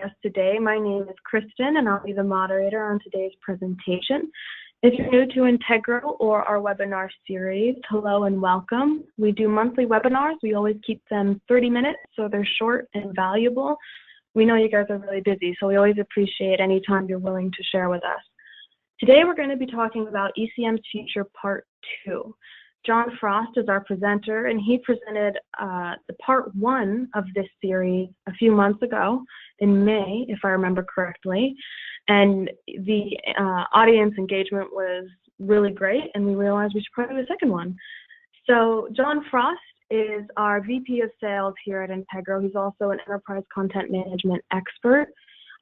us today. My name is Kristen, and I'll be the moderator on today's presentation. If you're new to Integro or our webinar series, hello and welcome. We do monthly webinars. We always keep them 30 minutes, so they're short and valuable. We know you guys are really busy, so we always appreciate any time you're willing to share with us. Today, we're going to be talking about ECM's Future Part 2. John Frost is our presenter, and he presented the part 1 of this series a few months ago in May, if I remember correctly. And the audience engagement was really great, and we realized we should probably do a second one. So John Frost is our VP of Sales here at Integro. He's also an enterprise content management expert.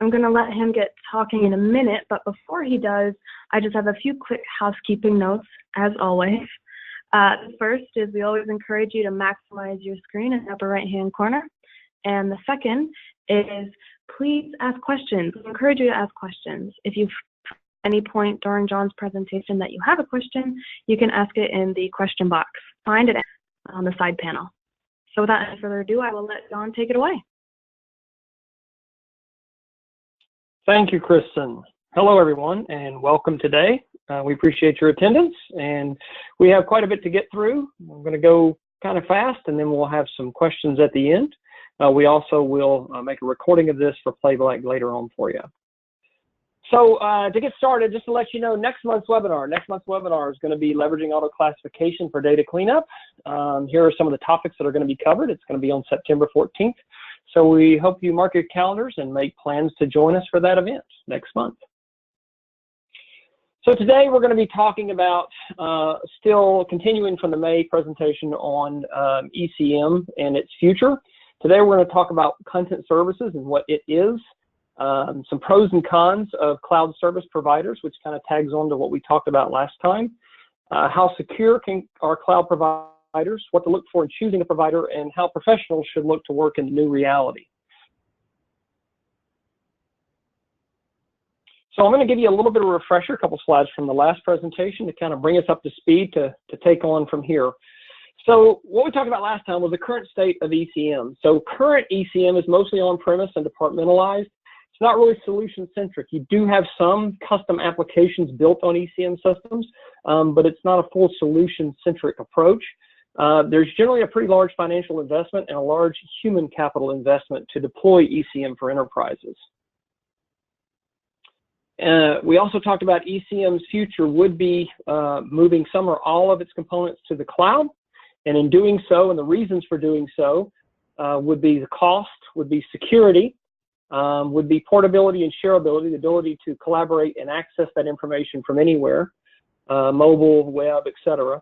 I'm going to let him get talking in a minute, but before he does, I just have a few quick housekeeping notes, as always. The first is we always encourage you to maximize your screen in the upper right-hand corner. And the second is please ask questions. We encourage you to ask questions. If you've at any point during John's presentation that you have a question, you can ask it in the question box. Find it on the side panel. So without any further ado, I will let John take it away. Thank you, Kristen. Hello, everyone, and welcome today. We appreciate your attendance, and we have quite a bit to get through. I'm going to go kind of fast, and then we'll have some questions at the end. We also will make a recording of this for playback later on for you. So to get started, just to let you know, next month's webinar is going to be leveraging auto classification for data cleanup. Here are some of the topics that are going to be covered. It's going to be on September 14th. So we hope you mark your calendars and make plans to join us for that event next month. So today we're going to be talking about, still continuing from the May presentation on ECM and its future. Today we're going to talk about content services and what it is, some pros and cons of cloud service providers, which kind of tags on to what we talked about last time, how secure are cloud providers, what to look for in choosing a provider, and how professionals should look to work in the new reality. So I'm going to give you a little bit of a refresher, a couple slides from the last presentation to kind of bring us up to speed to take on from here. So what we talked about last time was the current state of ECM. So current ECM is mostly on-premise and departmentalized. It's not really solution-centric. You do have some custom applications built on ECM systems, but it's not a full solution-centric approach. There's generally a pretty large financial investment and a large human capital investment to deploy ECM for enterprises. We also talked about ECM's future would be moving some or all of its components to the cloud, and in doing so, and the reasons for doing so, would be the cost, would be security, would be portability and shareability, the ability to collaborate and access that information from anywhere, mobile, web, etc.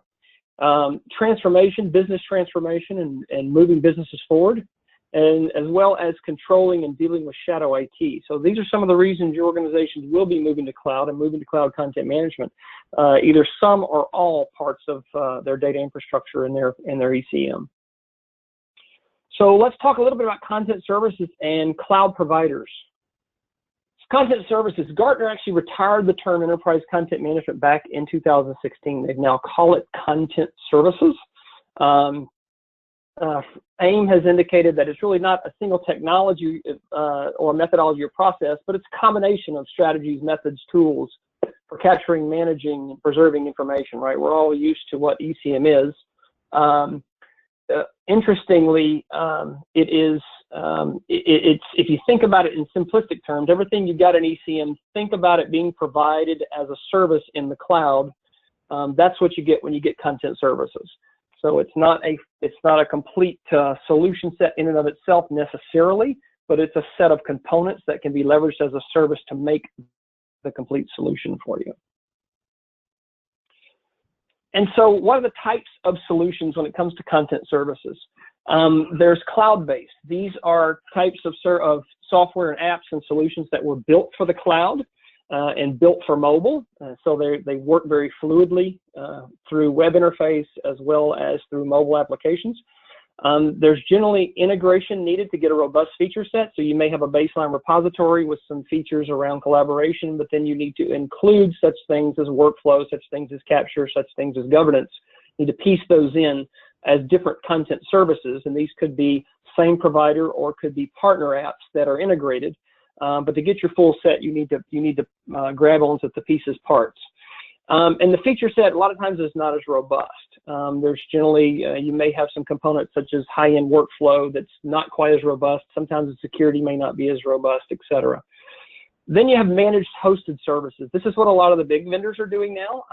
Transformation, business transformation, and moving businesses forward, and as well as controlling and dealing with shadow IT. So these are some of the reasons your organizations will be moving to cloud and moving to cloud content management, either some or all parts of their data infrastructure in their ECM. So let's talk a little bit about content services and cloud providers. Content services, Gartner actually retired the term enterprise content management back in 2016. They now call it content services. AIM has indicated that it's really not a single technology or methodology or process, but it's a combination of strategies, methods, tools for capturing, managing, and preserving information, right? We're all used to what ECM is. Interestingly, it's if you think about it in simplistic terms, everything you've got in ECM, think about it being provided as a service in the cloud. That's what you get when you get content services. So it's not a complete solution set in and of itself necessarily, but it's a set of components that can be leveraged as a service to make the complete solution for you. And so what are the types of solutions when it comes to content services? There's cloud-based. These are types of software and apps and solutions that were built for the cloud and built for mobile. So they work very fluidly through web interface as well as through mobile applications. There's generally integration needed to get a robust feature set. So you may have a baseline repository with some features around collaboration, but then you need to include such things as workflow, such things as capture, such things as governance. You need to piece those in as different content services, and these could be same provider or could be partner apps that are integrated. but to get your full set, you need to grab onto the pieces parts. And the feature set a lot of times is not as robust. There's generally, you may have some components such as high-end workflow that's not quite as robust. Sometimes the security may not be as robust, etc. Then you have managed hosted services. This is what a lot of the big vendors are doing now.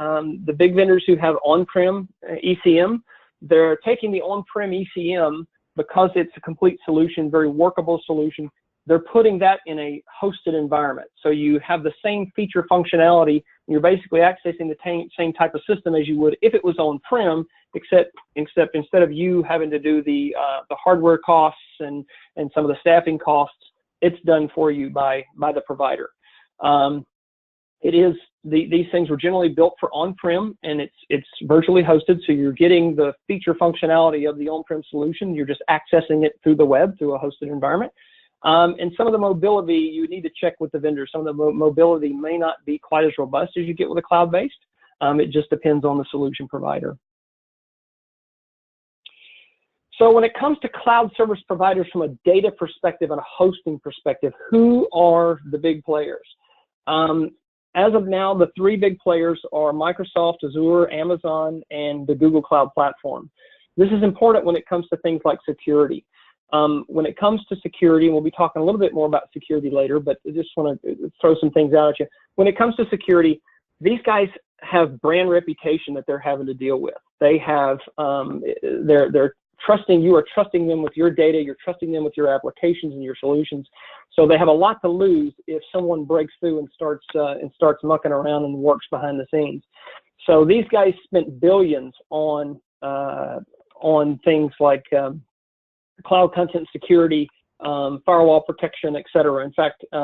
The big vendors who have on-prem ECM, they're taking the on-prem ECM because it's a complete solution, very workable solution. They're putting that in a hosted environment. So you have the same feature functionality. You're basically accessing the same type of system as you would if it was on-prem, except instead of you having to do the hardware costs and some of the staffing costs, it's done for you by the provider. These things were generally built for on-prem, and it's virtually hosted, so you're getting the feature functionality of the on-prem solution. You're just accessing it through the web, through a hosted environment. And some of the mobility, you need to check with the vendor. Some of the mobility may not be quite as robust as you get with a cloud-based. It just depends on the solution provider. So when it comes to cloud service providers from a data perspective and a hosting perspective, who are the big players? As of now, the three big players are Microsoft, Azure, Amazon, and the Google Cloud Platform. This is important when it comes to things like security. When it comes to security, and we'll be talking a little bit more about security later, but I just want to throw some things out at you. When it comes to security, these guys have brand reputation that they're having to deal with. They have, they're trusting, you are trusting them with your data, you're trusting them with your applications and your solutions. So they have a lot to lose if someone breaks through and starts mucking around and works behind the scenes. So these guys spent billions on things like cloud content security, firewall protection, etc. In fact, I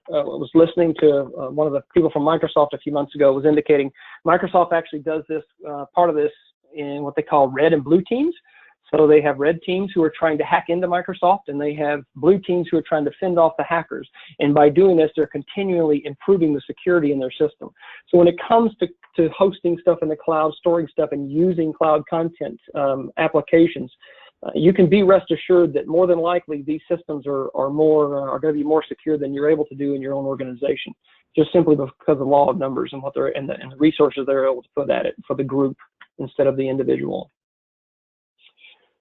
was listening to one of the people from Microsoft a few months ago was indicating Microsoft actually does this, part of this in what they call red and blue teams. So they have red teams who are trying to hack into Microsoft, and they have blue teams who are trying to fend off the hackers. And by doing this, they're continually improving the security in their system. So when it comes to hosting stuff in the cloud, storing stuff, and using cloud content applications, you can be rest assured that more than likely these systems are going to be more secure than you're able to do in your own organization, just simply because of the law of numbers and what and the resources they're able to put at it for the group instead of the individual.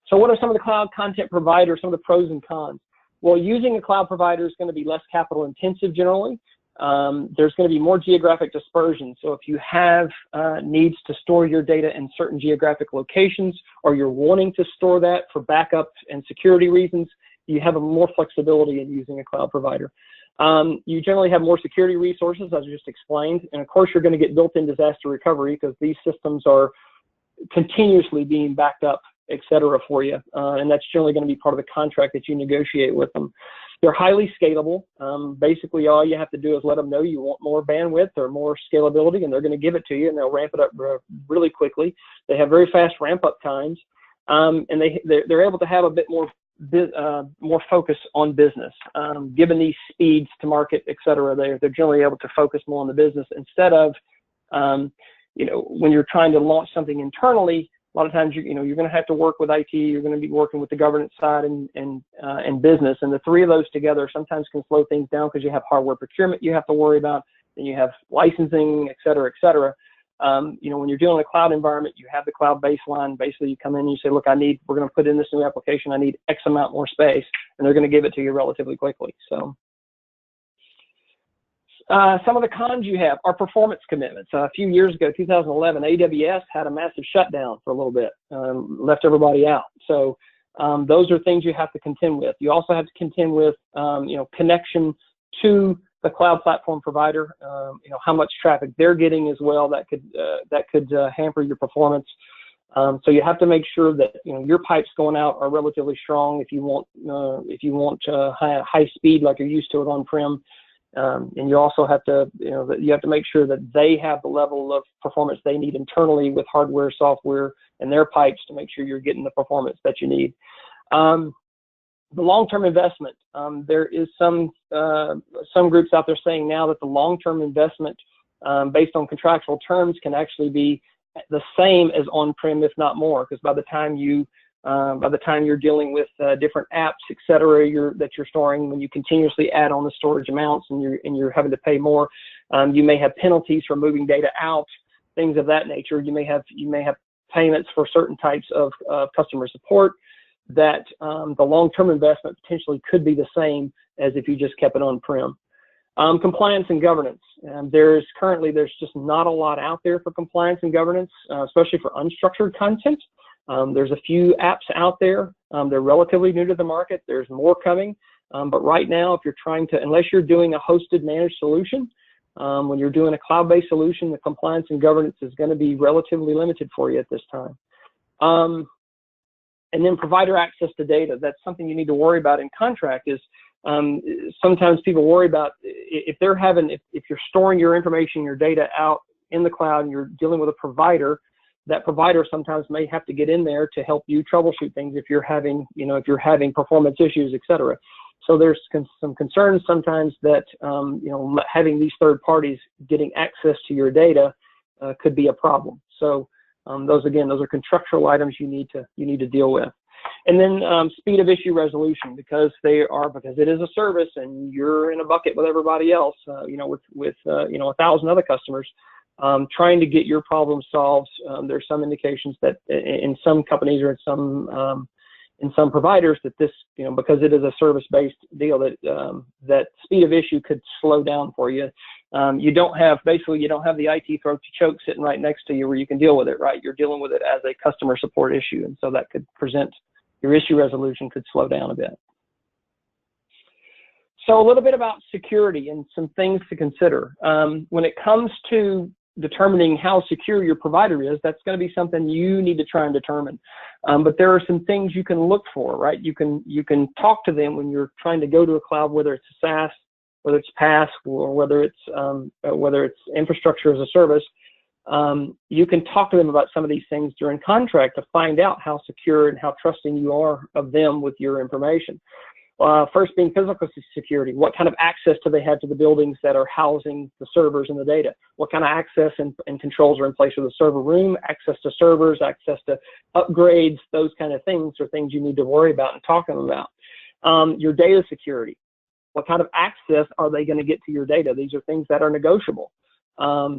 So what are some of the cloud content providers, some of the pros and cons? Well, using a cloud provider is going to be less capital intensive generally. There's going to be more geographic dispersion. So if you have needs to store your data in certain geographic locations, or you're wanting to store that for backup and security reasons, you have more flexibility in using a cloud provider. You generally have more security resources, as I just explained, and of course you're going to get built-in disaster recovery because these systems are continuously being backed up, etc. for you, and that's generally going to be part of the contract that you negotiate with them. They're highly scalable. Basically, all you have to do is let them know you want more bandwidth or more scalability, and they're going to give it to you, and they'll ramp it up really quickly. They have very fast ramp-up times, and they're able to have a bit more focus on business. Given these speeds to market, etc., they're generally able to focus more on the business instead of, when you're trying to launch something internally. A lot of times, you're going to have to work with IT. You're going to be working with the governance side and business, and the three of those together sometimes can slow things down because you have hardware procurement you have to worry about, and you have licensing, et cetera, et cetera. When you're dealing with a cloud environment, you have the cloud baseline. Basically, you come in and you say, look, we're going to put in this new application. I need X amount more space, and they're going to give it to you relatively quickly. So. Some of the cons you have are performance commitments. A few years ago, 2011, AWS had a massive shutdown for a little bit, left everybody out. So those are things you have to contend with. You also have to contend with, connection to the cloud platform provider. How much traffic they're getting as well. That could hamper your performance. So you have to make sure that your pipes going out are relatively strong if you want high speed like you're used to it on-prem. And you also have to, you have to make sure that they have the level of performance they need internally with hardware, software, and their pipes to make sure you're getting the performance that you need. The long-term investment. There is some groups out there saying now that the long-term investment based on contractual terms can actually be the same as on-prem, if not more, because by the time you By the time you're dealing with different apps, et cetera, that you're storing, when you continuously add on the storage amounts and you're having to pay more, you may have penalties for moving data out, things of that nature. You may have payments for certain types of customer support that the long-term investment potentially could be the same as if you just kept it on-prem. Compliance and governance. There's just not a lot out there for compliance and governance, especially for unstructured content. There's a few apps out there. They're relatively new to the market. There's more coming. But right now, if you're unless you're doing a hosted managed solution, when you're doing a cloud-based solution, the compliance and governance is going to be relatively limited for you at this time. And then provider access to data. That's something you need to worry about in contract is sometimes people worry about if you're storing your information, your data out in the cloud and you're dealing with a provider, that provider sometimes may have to get in there to help you troubleshoot things if you're having performance issues, et cetera. So there's some concerns sometimes that having these third parties getting access to your data could be a problem. So those are contractual items you need to deal with. And then speed of issue resolution, because it is a service and you're in a bucket with everybody else, with 1,000 other customers. Trying to get your problem solved. There's some indications that in some companies or in some providers that this, because it is a service-based deal, that speed of issue could slow down for you. You don't have the IT throat to choke sitting right next to you where you can deal with it, right? You're dealing with it as a customer support issue, and so that could your issue resolution could slow down a bit. So a little bit about security and some things to consider. When it comes to determining how secure your provider is, that's going to be something you need to try and determine. But there are some things you can look for, right? You can talk to them when you're trying to go to a cloud, whether it's SaaS, whether it's PaaS, or whether it's infrastructure as a service. You can talk to them about some of these things during contract to find out how secure and how trusting you are of them with your information. First being physical security. What kind of access do they have to the buildings that are housing the servers and the data? What kind of access and controls are in place for the server room, access to servers, access to upgrades, those kind of things are things you need to worry about and talk to them about. Your data security. What kind of access are they going to get to your data? These are things that are negotiable. I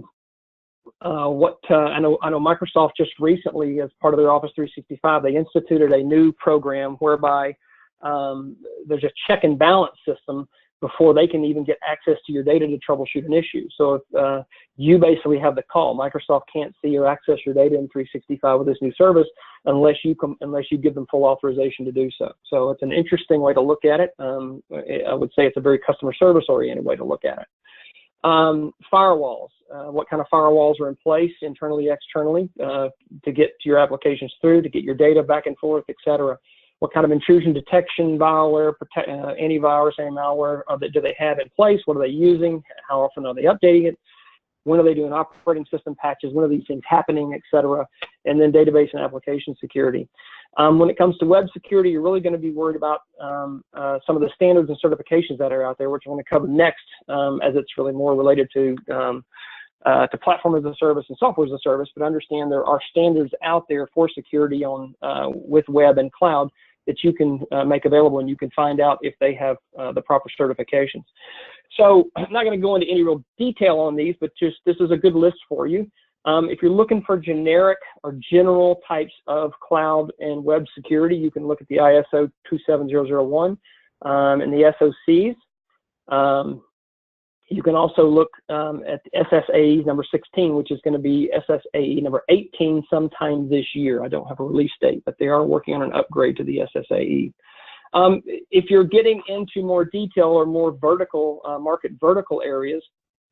know Microsoft just recently, as part of their Office 365, they instituted a new program whereby there's a check and balance system before they can even get access to your data to troubleshoot an issue. So if you basically have the call, Microsoft can't see or access your data in 365 with this new service unless you give them full authorization to do so. So it's an interesting way to look at it. I would say it's a very customer service oriented way to look at it. Firewalls. What kind of firewalls are in place internally, externally, to get your applications through, to get your data back and forth, et cetera. What kind of intrusion detection, malware, antivirus, and malware do they have in place? What are they using? How often are they updating it? When are they doing operating system patches? When are these things happening, et cetera? And then database and application security. When it comes to web security, you're really going to be worried about some of the standards and certifications that are out there, which I'm going to cover next, as it's really more related to platform as a service and software as a service. But understand there are standards out there for security with web and cloud that you can make available, and you can find out if they have the proper certifications. So I'm not going to go into any real detail on these, but just this is a good list for you. If you're looking for generic or general types of cloud and web security, you can look at the ISO 27001 and the SOCs. You can also look at the SSAE number 16, which is going to be SSAE number 18 sometime this year. I don't have a release date, but they are working on an upgrade to the SSAE. If you're getting into more detail or more vertical, market vertical areas,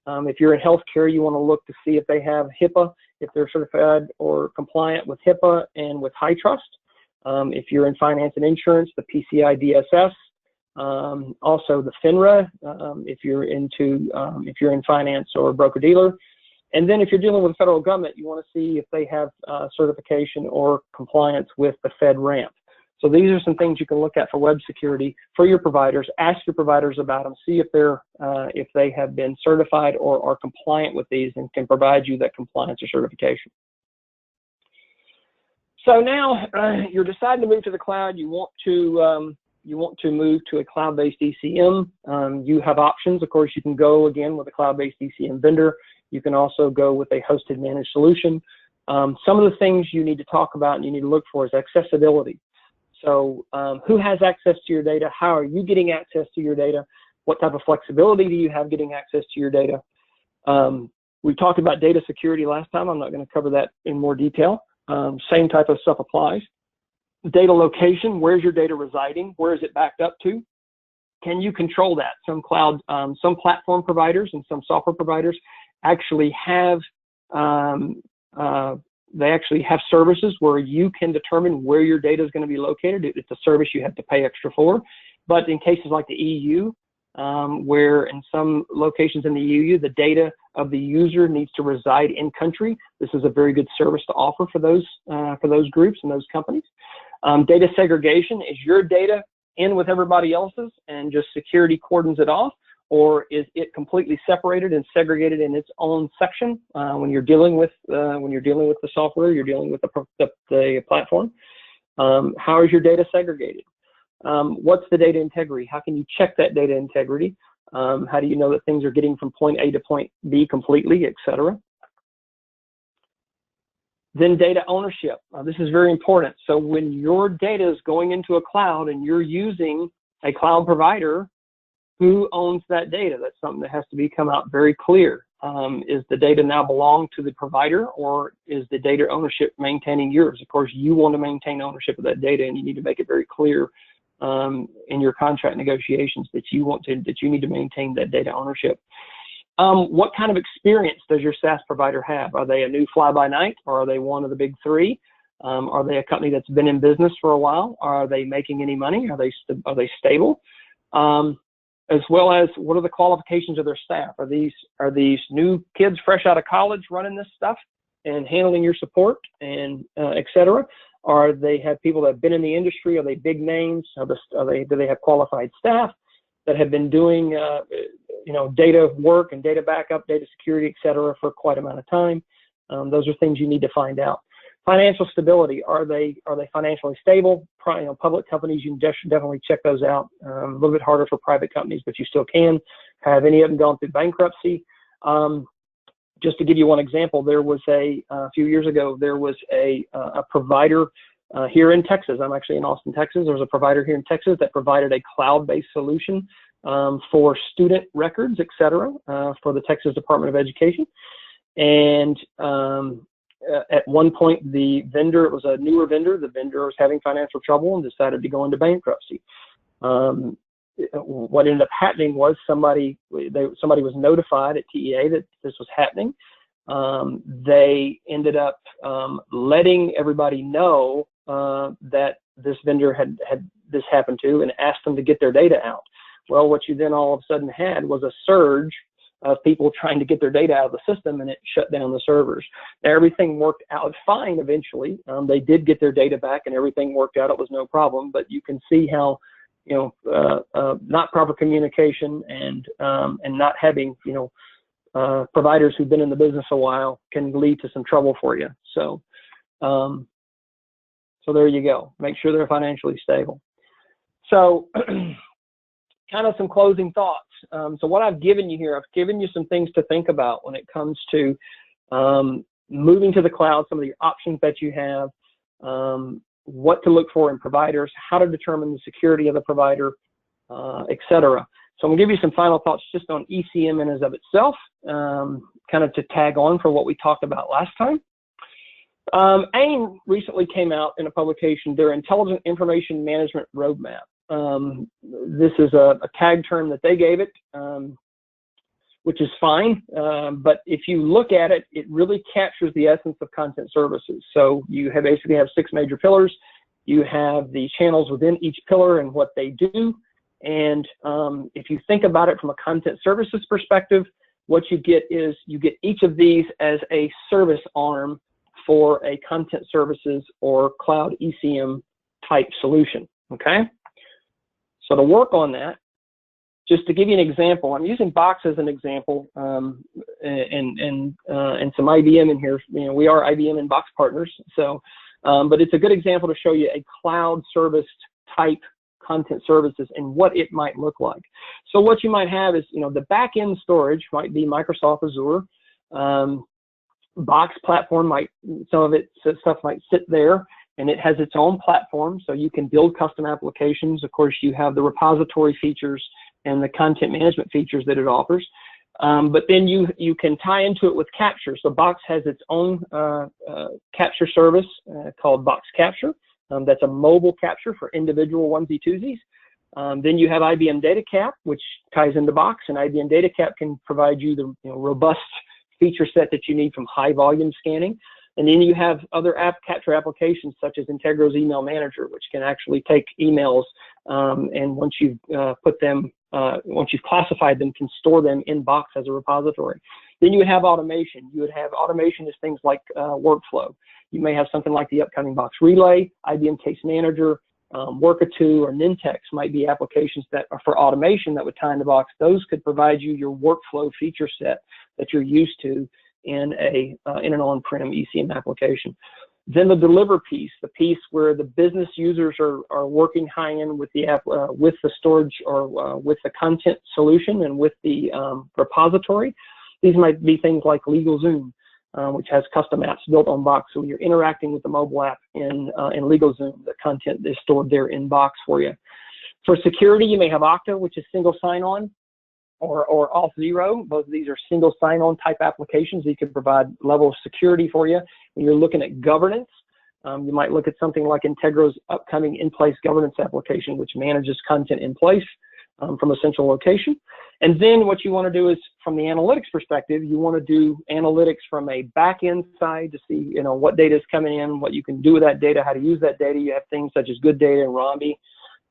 if you're in healthcare, you want to look to see if they have HIPAA, if they're certified or compliant with HIPAA and with HITRUST. If you're in finance and insurance, the PCI DSS. Also the FINRA, if you're in finance or broker-dealer. And then if you're dealing with the federal government, you want to see if they have certification or compliance with the FedRAMP. So these are some things you can look at for web security for your providers. Ask your providers about them. See if they have been certified or are compliant with these and can provide you that compliance or certification. So now you're deciding to move to the cloud. You want to move to a cloud-based ECM. You have options. Of course, you can go again with a cloud-based ECM vendor. You can also go with a hosted managed solution. Some of the things you need to talk about and you need to look for is accessibility. So who has access to your data? How are you getting access to your data? What type of flexibility do you have getting access to your data? We talked about data security last time. I'm not going to cover that in more detail. Same type of stuff applies. Data location, where's your data residing? Where is it backed up to? Can you control that? Some platform providers and some software providers actually have services where you can determine where your data is going to be located. It's a service you have to pay extra for. But in cases like the EU, where in some locations in the EU, the data of the user needs to reside in country, this is a very good service to offer for those groups and those companies. Data segregation, is your data in with everybody else's and just security cordons it off, or is it completely separated and segregated in its own section when you're dealing with the software, you're dealing with the platform? How is your data segregated? What's the data integrity? How can you check that data integrity? How do you know that things are getting from point A to point B completely, etc.? Then data ownership. This is very important. So when your data is going into a cloud and you're using a cloud provider, who owns that data? That's something that has to come out very clear. Is the data now belong to the provider, or is the data ownership maintaining yours? Of course, you want to maintain ownership of that data, and you need to make it very clear in your contract negotiations that you need to maintain that data ownership. What kind of experience does your SaaS provider have? Are they a new fly-by-night, or are they one of the big three? Are they a company that's been in business for a while? Are they making any money? Are they stable? As well as, what are the qualifications of their staff? Are these new kids fresh out of college running this stuff and handling your support and etc.? Or they have people that have been in the industry? Are they big names? Do they have qualified staff that have been doing data work and data backup, data security, etc. for quite amount of time? Those are things you need to find out. Financial stability, are they financially stable? Public companies, you can definitely check those out. A little bit harder for private companies, but you still can. Have any of them gone through bankruptcy? Just to give you one example, there was a few years ago, there was a provider here in Texas. I'm actually in Austin, Texas. There was a provider here in Texas that provided a cloud-based solution for student records, etc., for the Texas Department of Education. And at one point, the vendor, it was a newer vendor, the vendor was having financial trouble and decided to go into bankruptcy. What ended up happening was somebody was notified at TEA that this was happening. They ended up letting everybody know that this vendor had this happen to, and asked them to get their data out. Well, what you then all of a sudden had was a surge of people trying to get their data out of the system, and it shut down the servers. Now, everything worked out fine eventually. They did get their data back, and everything worked out. It was no problem. But you can see how, not proper communication and not having, providers who've been in the business a while can lead to some trouble for you. So, so there you go. Make sure they're financially stable. So, kind of some closing thoughts. So what I've given you here, I've given you some things to think about when it comes to moving to the cloud, some of the options that you have, what to look for in providers, how to determine the security of the provider, etc. So I'm going to give you some final thoughts just on ECM in and of itself, kind of to tag on for what we talked about last time. AIM recently came out in a publication, their Intelligent Information Management Roadmap. This is a tag term that they gave it, which is fine. But if you look at it, it really captures the essence of content services. So you basically have 6 major pillars. You have the channels within each pillar and what they do. And if you think about it from a content services perspective, what you get is you get each of these as a service arm for a content services or cloud ECM type solution. Okay. So to work on that, just to give you an example, I'm using Box as an example, and some IBM in here. We are IBM and Box partners. So But it's a good example to show you a cloud service type content services and what it might look like. So what you might have is, the back-end storage might be Microsoft Azure. Box platform some of it stuff might sit there, and it has its own platform, so you can build custom applications. Of course, you have the repository features and the content management features that it offers. But then you can tie into it with Capture. So Box has its own capture service called Box Capture. That's a mobile capture for individual onesie-twosies. Then you have IBM DataCap, which ties into Box, and IBM DataCap can provide you the robust feature set that you need from high volume scanning. And then you have other capture applications such as Integro's Email Manager, which can actually take emails and once you've once you've classified them, can store them in Box as a repository. Then you would have automation. You would have automation as things like workflow. You may have something like the upcoming Box Relay, IBM Case Manager, Worka2 or Nintex might be applications that are for automation that would tie into Box. Those could provide you your workflow feature set that you're used to in an on-prem ECM application. Then the deliver piece, the piece where the business users are working high-end with the app, with the storage or with the content solution and with the repository. These might be things like LegalZoom, which has custom apps built on Box. So you're interacting with the mobile app in LegalZoom. The content is stored there in Box for you. For security, you may have Okta, which is single sign-on, or Auth0. Both of these are single sign-on type applications that can provide level of security for you. When you're looking at governance, you might look at something like Integro's upcoming in-place governance application, which manages content in place from a central location. And then what you want to do is, from the analytics perspective, you want to do analytics from a back-end side to see, what data is coming in, what you can do with that data, how to use that data. You have things such as Good Data and Rombi.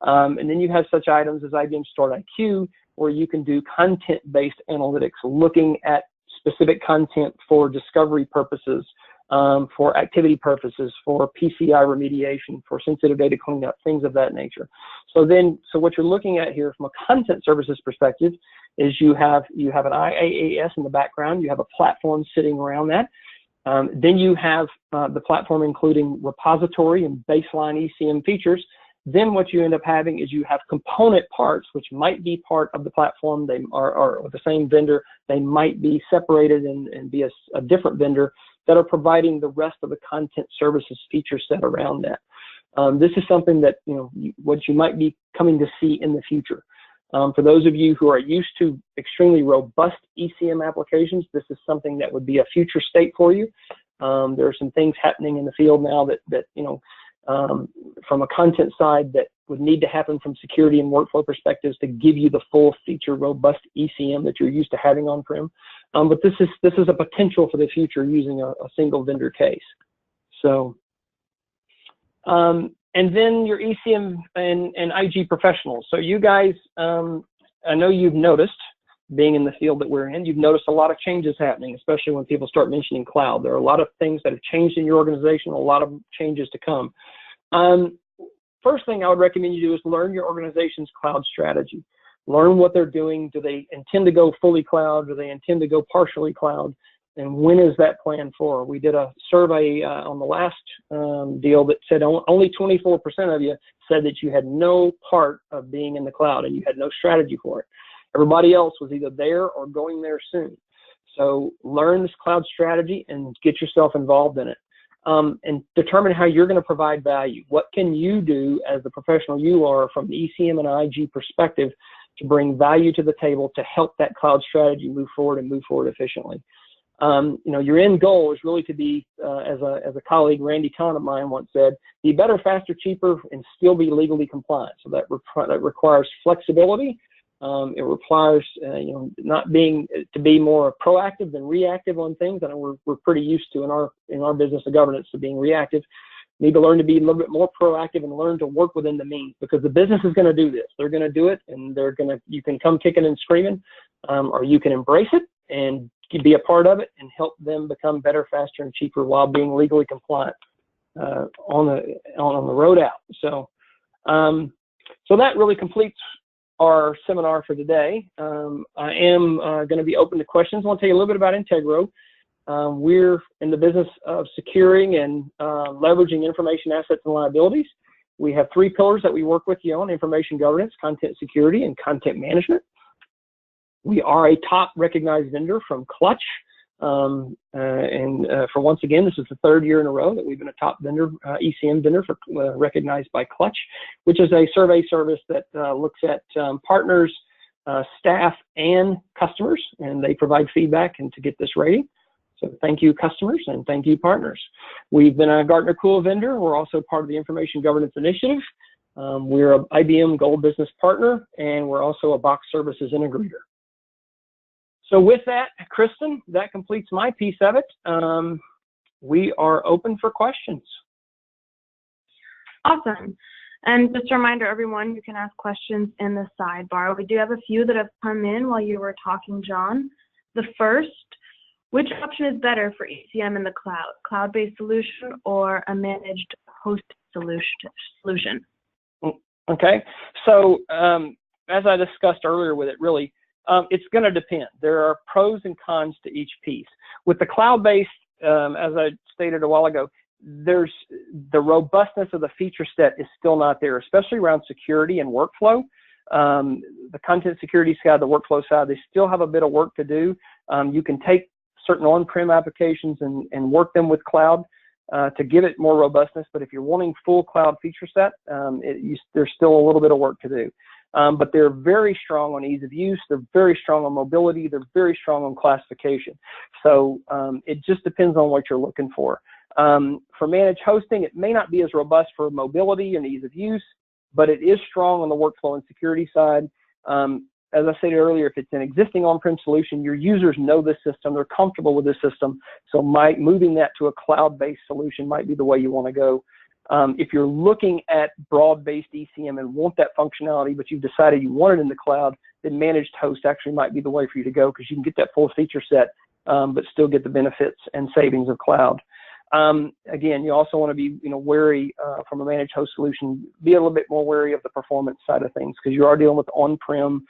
And then you have such items as IBM Stored IQ, where you can do content-based analytics, looking at specific content for discovery purposes, for activity purposes, for PCI remediation, for sensitive data cleanup, things of that nature. So what you're looking at here from a content services perspective is you have an IAAS in the background, you have a platform sitting around that. Then you have the platform including repository and baseline ECM features. Then what you end up having is you have component parts, which might be part of the platform. They are with the same vendor. They might be separated and be a different vendor that are providing the rest of the content services feature set around that. This is something that, what you might be coming to see in the future. For those of you who are used to extremely robust ECM applications, this is something that would be a future state for you. There are some things happening in the field now that from a content side that would need to happen from security and workflow perspectives to give you the full feature robust ECM that you're used to having on-prem. But this is a potential for the future using a single vendor case. So, and then your ECM and IG professionals. So you guys, I know you've noticed, being in the field that we're in, you've noticed a lot of changes happening, especially when people start mentioning cloud. There are a lot of things that have changed in your organization, a lot of changes to come. First thing I would recommend you do is learn your organization's cloud strategy. Learn what they're doing. Do they intend to go fully cloud? Do they intend to go partially cloud? And when is that plan for? We did a survey on the last deal that said only 24% of you said that you had no part of being in the cloud and you had no strategy for it. Everybody else was either there or going there soon. So learn this cloud strategy and get yourself involved in it. And determine how you're going to provide value. What can you do as the professional you are from the ECM and IG perspective to bring value to the table to help that cloud strategy move forward and move forward efficiently? Your end goal is really to be, as a colleague, Randy Kahn of mine once said, be better, faster, cheaper, and still be legally compliant. So that requires flexibility. It requires, not being to be more proactive than reactive on things. I know we're pretty used to in our business of governance to being reactive. You need to learn to be a little bit more proactive and learn to work within the means, because the business is going to do this. They're going to do it, and you can come kicking and screaming, or you can embrace it and be a part of it and help them become better, faster, and cheaper while being legally compliant on the road out. So that really completes our seminar for today. I am going to be open to questions. I want to tell you a little bit about Integro. We're in the business of securing and leveraging information assets and liabilities. We have 3 pillars that we work with you on: information governance, content security, and content management. We are a top recognized vendor from Clutch. For once again, this is the 3rd year in a row that we've been a top vendor, ECM vendor, for recognized by Clutch, which is a survey service that looks at partners, staff, and customers, and they provide feedback and to get this rating. So thank you, customers, and thank you, partners. We've been a Gartner Cool vendor. We're also part of the Information Governance Initiative. We're an IBM Gold Business Partner, and we're also a Box Services Integrator. So with that, Kristen, that completes my piece of it. We are open for questions. Awesome. And just a reminder, everyone, you can ask questions in the sidebar. We do have a few that have come in while you were talking, John. The first: which option is better for ECM in the cloud, cloud-based solution or a managed host solution? Okay, so as I discussed earlier with it, really, it's going to depend. There are pros and cons to each piece. With the cloud-based, as I stated a while ago, there's the robustness of the feature set is still not there, especially around security and workflow. The content security side, the workflow side, they still have a bit of work to do. You can take certain on-prem applications and work them with cloud to give it more robustness, but if you're wanting full cloud feature set, there's still a little bit of work to do. But they're very strong on ease of use, they're very strong on mobility, they're very strong on classification. So it just depends on what you're looking for. For managed hosting, it may not be as robust for mobility and ease of use, but it is strong on the workflow and security side. As I stated earlier, if it's an existing on-prem solution, your users know this system, they're comfortable with this system, so moving that to a cloud-based solution might be the way you want to go. If you're looking at broad-based ECM and want that functionality, but you've decided you want it in the cloud, then managed host actually might be the way for you to go, because you can get that full feature set, but still get the benefits and savings of cloud. Again, you also want to be, wary from a managed host solution. Be a little bit more wary of the performance side of things, because you are dealing with on-prem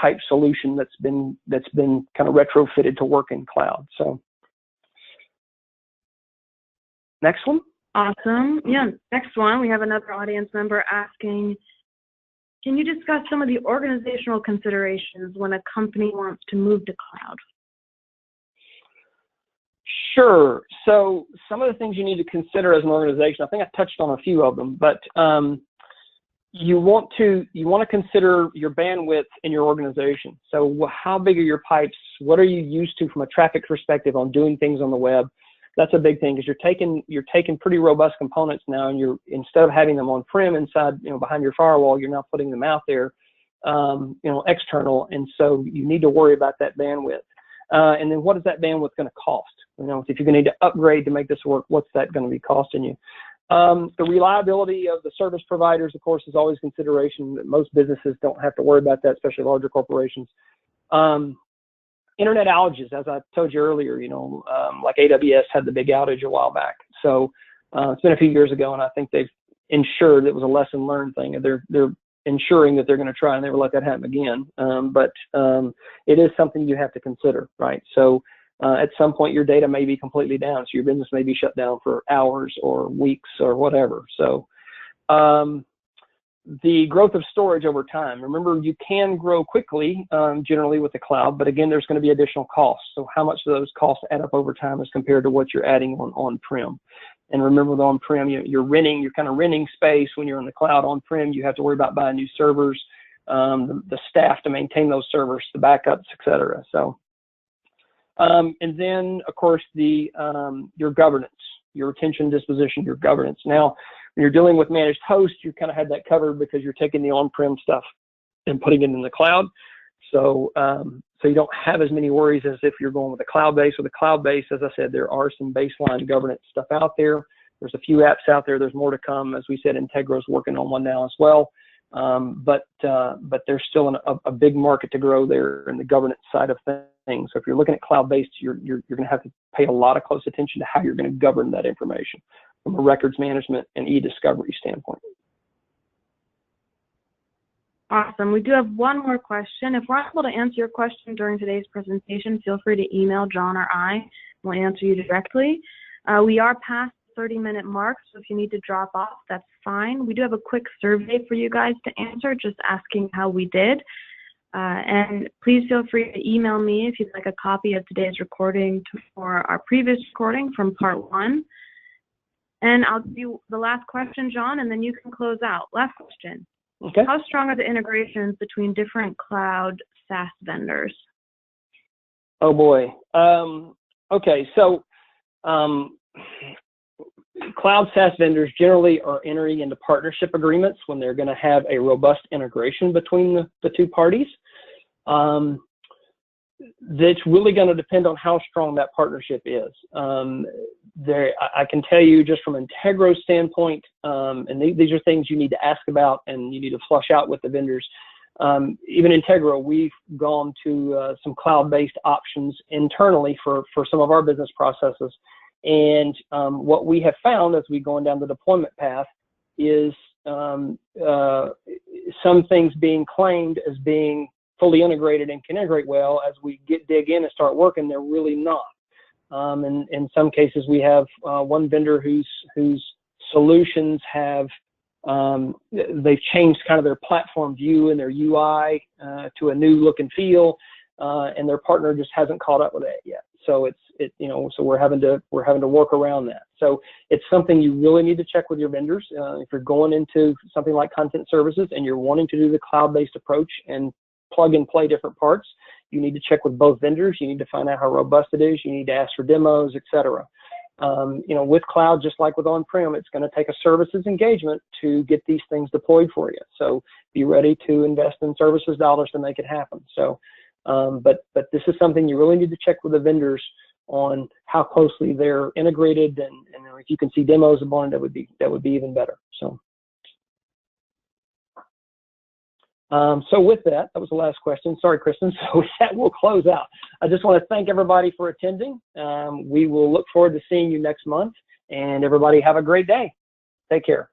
type solution that's been kind of retrofitted to work in cloud. So, next one. Awesome. Yeah. Next one, we have another audience member asking, can you discuss some of the organizational considerations when a company wants to move to cloud? Sure. So some of the things you need to consider as an organization, I think I touched on a few of them, but you want to consider your bandwidth in your organization. So how big are your pipes? What are you used to from a traffic perspective on doing things on the web? That's a big thing, because you're taking pretty robust components now, and instead of having them on-prem inside, behind your firewall, you're now putting them out there, external, and so you need to worry about that bandwidth. And then what is that bandwidth going to cost? If you're going to need to upgrade to make this work, what's that going to be costing you? The reliability of the service providers, of course, is always a consideration. That most businesses don't have to worry about that, especially larger corporations. Internet outages, as I told you earlier, like AWS had the big outage a while back. So it's been a few years ago, and I think they've ensured it was a lesson learned thing. They're ensuring that they're going to try and never let that happen again. But it is something you have to consider, right? So at some point, your data may be completely down, so your business may be shut down for hours or weeks or whatever. So the growth of storage over time. Remember, you can grow quickly, generally with the cloud, but again, there's going to be additional costs. So how much do those costs add up over time as compared to what you're adding on-prem? And remember, with on-prem, you're kind of renting space. When you're in the cloud on-prem, you have to worry about buying new servers, the staff to maintain those servers, the backups, etc. So, and then, of course, your governance, your retention, disposition, your governance. Now, when you're dealing with managed hosts, you kind of had that covered because you're taking the on-prem stuff and putting it in the cloud. So, so you don't have as many worries as if you're going with a cloud base. With a cloud base, as I said, there are some baseline governance stuff out there. There's a few apps out there. There's more to come. As we said, Integro is working on one now as well. But there's still a big market to grow there in the governance side of things. So if you're looking at cloud-based, you're going to have to pay a lot of close attention to how you're going to govern that information from a records management and e-discovery standpoint. Awesome. We do have one more question. If we're able to answer your question during today's presentation, feel free to email John or I. will answer you directly. We are past the 30-minute mark, so if you need to drop off, that's fine. We do have a quick survey for you guys to answer, just asking how we did. And please feel free to email me if you'd like a copy of today's recording or our previous recording from part 1. And I'll do the last question, John, and then you can close out. Last question. Okay. How strong are the integrations between different cloud SaaS vendors? Oh boy. Okay, so cloud SaaS vendors generally are entering into partnership agreements when they're going to have a robust integration between the two parties. That's really going to depend on how strong that partnership is. I can tell you just from Integro's standpoint, and these are things you need to ask about and you need to flush out with the vendors. Even Integro, we've gone to some cloud-based options internally for some of our business processes. And what we have found as we going down the deployment path is some things being claimed as being fully integrated and can integrate well. As we dig in and start working, they're really not. And in some cases, we have one vendor whose solutions have they've changed kind of their platform view and their UI to a new look and feel, and their partner just hasn't caught up with it yet. So so we're having to work around that. So it's something you really need to check with your vendors. If you're going into something like content services and you're wanting to do the cloud-based approach and plug and play different parts, you need to check with both vendors. You need to find out how robust it is. You need to ask for demos, etc. With cloud, just like with on-prem, it's going to take a services engagement to get these things deployed for you. So be ready to invest in services dollars to make it happen. So, but this is something you really need to check with the vendors on how closely they're integrated, and if you can see demos upon it, that would be even better. So. So with that was the last question. Sorry, Kristen. So with that, we'll close out. I just want to thank everybody for attending. We will look forward to seeing you next month, and everybody have a great day. Take care.